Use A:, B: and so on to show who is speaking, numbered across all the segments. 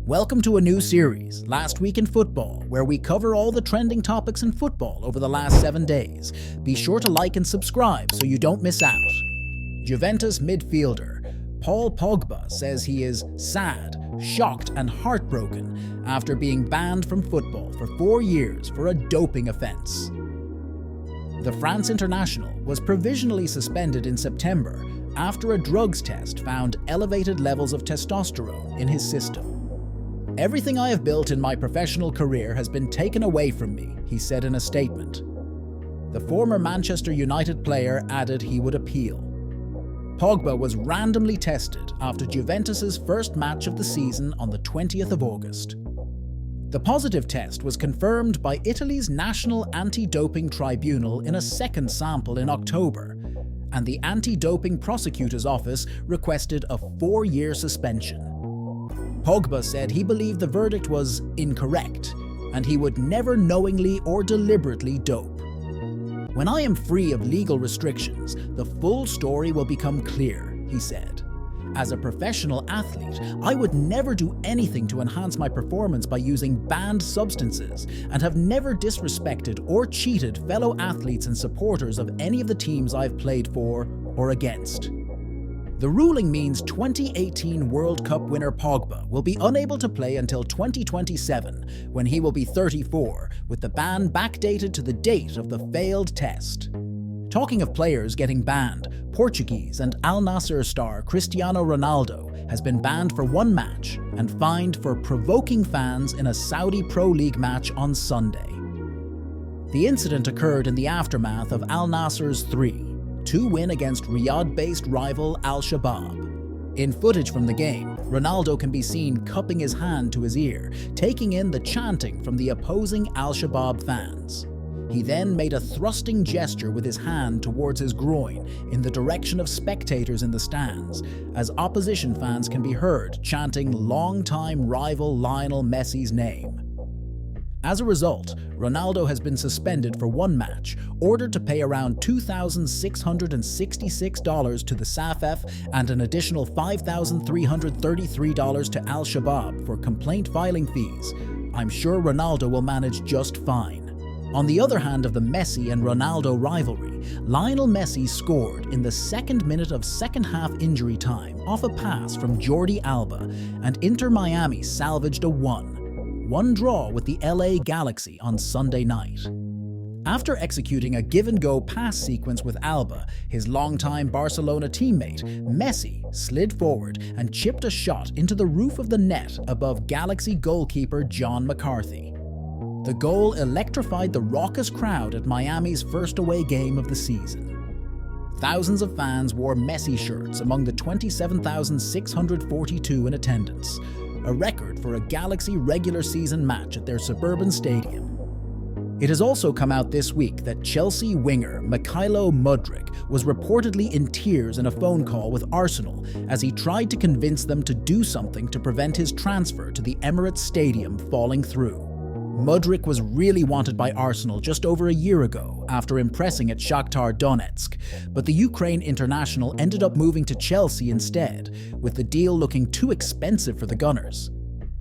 A: Welcome to a new series, Last Week in Football, where we cover all the trending topics in football over the last 7 days. Be sure to like and subscribe so you don't miss out. Juventus midfielder Paul Pogba says he is sad, shocked and heartbroken after being banned from football for 4 years for a doping offence. The France international was provisionally suspended in September after a drugs test found elevated levels of testosterone in his system. "Everything I have built in my professional career has been taken away from me," he said in a statement. The former Manchester United player added he would appeal. Pogba was randomly tested after Juventus's first match of the season on the 20th of August. The positive test was confirmed by Italy's National Anti-Doping Tribunal in a second sample in October, and the Anti-Doping Prosecutor's Office requested a 4-year suspension. Pogba said he believed the verdict was incorrect, and he would never knowingly or deliberately dope. "When I am free of legal restrictions, the full story will become clear," he said. "As a professional athlete, I would never do anything to enhance my performance by using banned substances, and have never disrespected or cheated fellow athletes and supporters of any of the teams I've played for or against." The ruling means 2018 World Cup winner Pogba will be unable to play until 2027, when he will be 34, with the ban backdated to the date of the failed test. Talking of players getting banned, Portuguese and Al Nassr star Cristiano Ronaldo has been banned for 1 match and fined for provoking fans in a Saudi Pro League match on Sunday. The incident occurred in the aftermath of Al Nassr's 3-2 win against Riyadh-based rival Al-Shabaab. In footage from the game, Ronaldo can be seen cupping his hand to his ear, taking in the chanting from the opposing Al-Shabaab fans. He then made a thrusting gesture with his hand towards his groin in the direction of spectators in the stands, as opposition fans can be heard chanting longtime rival Lionel Messi's name. As a result, Ronaldo has been suspended for 1 match, ordered to pay around $2,666 to the SAFF and an additional $5,333 to Al-Shabaab for complaint filing fees. I'm sure Ronaldo will manage just fine. On the other hand of the Messi and Ronaldo rivalry, Lionel Messi scored in the 2nd minute of second-half injury time off a pass from Jordi Alba, and Inter Miami salvaged a 1-1 draw with the LA Galaxy on Sunday night. After executing a give-and-go pass sequence with Alba, his longtime Barcelona teammate, Messi slid forward and chipped a shot into the roof of the net above Galaxy goalkeeper John McCarthy. The goal electrified the raucous crowd at Miami's first away game of the season. Thousands of fans wore Messi shirts among the 27,642 in attendance, a record for a Galaxy regular season match at their suburban stadium. It has also come out this week that Chelsea winger Mykhailo Mudryk was reportedly in tears in a phone call with Arsenal as he tried to convince them to do something to prevent his transfer to the Emirates Stadium falling through. Mudryk was really wanted by Arsenal just over a year ago after impressing at Shakhtar Donetsk, but the Ukraine international ended up moving to Chelsea instead, with the deal looking too expensive for the Gunners.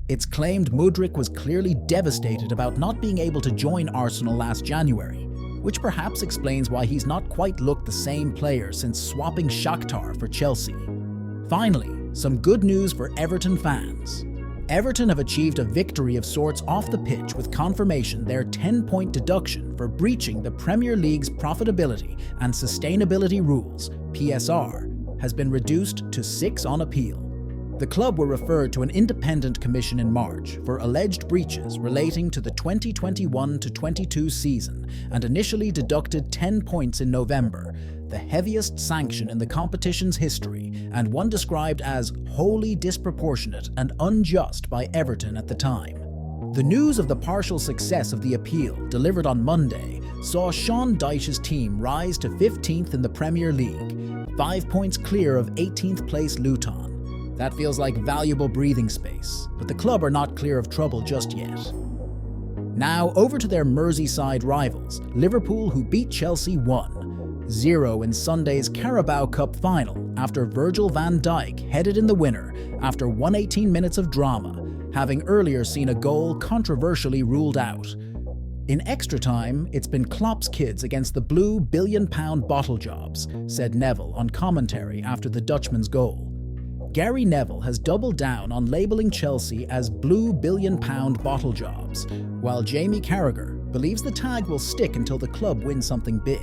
A: It's claimed Mudryk was clearly devastated about not being able to join Arsenal last January, which perhaps explains why he's not quite looked the same player since swapping Shakhtar for Chelsea. Finally, some good news for Everton fans. Everton have achieved a victory of sorts off the pitch with confirmation their 10-point deduction for breaching the Premier League's profitability and sustainability rules, PSR, has been reduced to 6 on appeal. The club were referred to an independent commission in March for alleged breaches relating to the 2021-22 season and initially deducted 10 points in November, the heaviest sanction in the competition's history and one described as wholly disproportionate and unjust by Everton at the time. The news of the partial success of the appeal, delivered on Monday, saw Sean Dyche's team rise to 15th in the Premier League, 5 points clear of 18th place Luton. That feels like valuable breathing space, but the club are not clear of trouble just yet. Now over to their Merseyside rivals, Liverpool, who beat Chelsea 1-0. 0 in Sunday's Carabao Cup final after Virgil van Dijk headed in the winner after 118 minutes of drama, having earlier seen a goal controversially ruled out. In extra time, it's been Klopp's kids against the blue billion-pound bottle jobs, said Neville on commentary after the Dutchman's goal. Gary Neville has doubled down on labelling Chelsea as blue billion-pound bottle jobs, while Jamie Carragher believes the tag will stick until the club wins something big.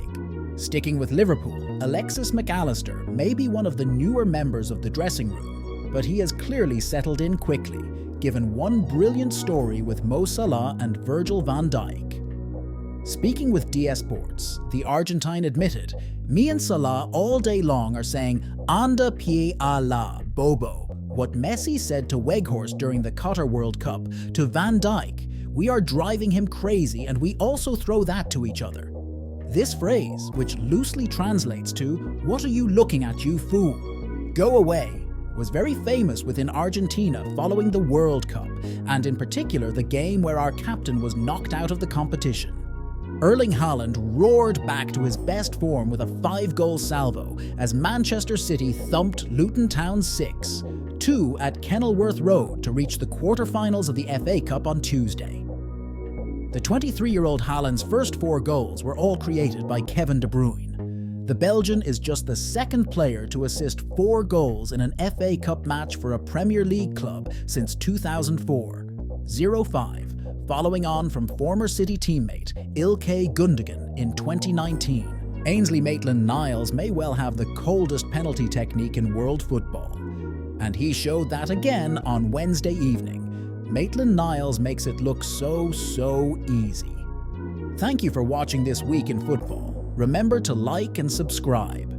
A: Sticking with Liverpool, Alexis McAllister may be one of the newer members of the dressing room, but he has clearly settled in quickly, given one brilliant story with Mo Salah and Virgil van Dijk. Speaking with DS Sports, the Argentine admitted, "Me and Salah all day long are saying, anda pie a la, Bobo," what Messi said to Weghorst during the Qatar World Cup to Van Dijk, "We are driving him crazy and we also throw that to each other." This phrase, which loosely translates to, "What are you looking at, you fool? Go away," was very famous within Argentina following the World Cup, and in particular the game where our captain was knocked out of the competition. Erling Haaland roared back to his best form with a 5-goal salvo as Manchester City thumped Luton Town 6-2 at Kenilworth Road to reach the quarter-finals of the FA Cup on Tuesday. The 23-year-old Haaland's first 4 goals were all created by Kevin De Bruyne. The Belgian is just the second player to assist 4 goals in an FA Cup match for a Premier League club since 2004-05. Following on from former City teammate Ilkay Gundogan in 2019. Ainsley Maitland-Niles may well have the coldest penalty technique in world football, and he showed that again on Wednesday evening. Maitland-Niles makes it look so easy. Thank you for watching This Week in Football. Remember to like and subscribe.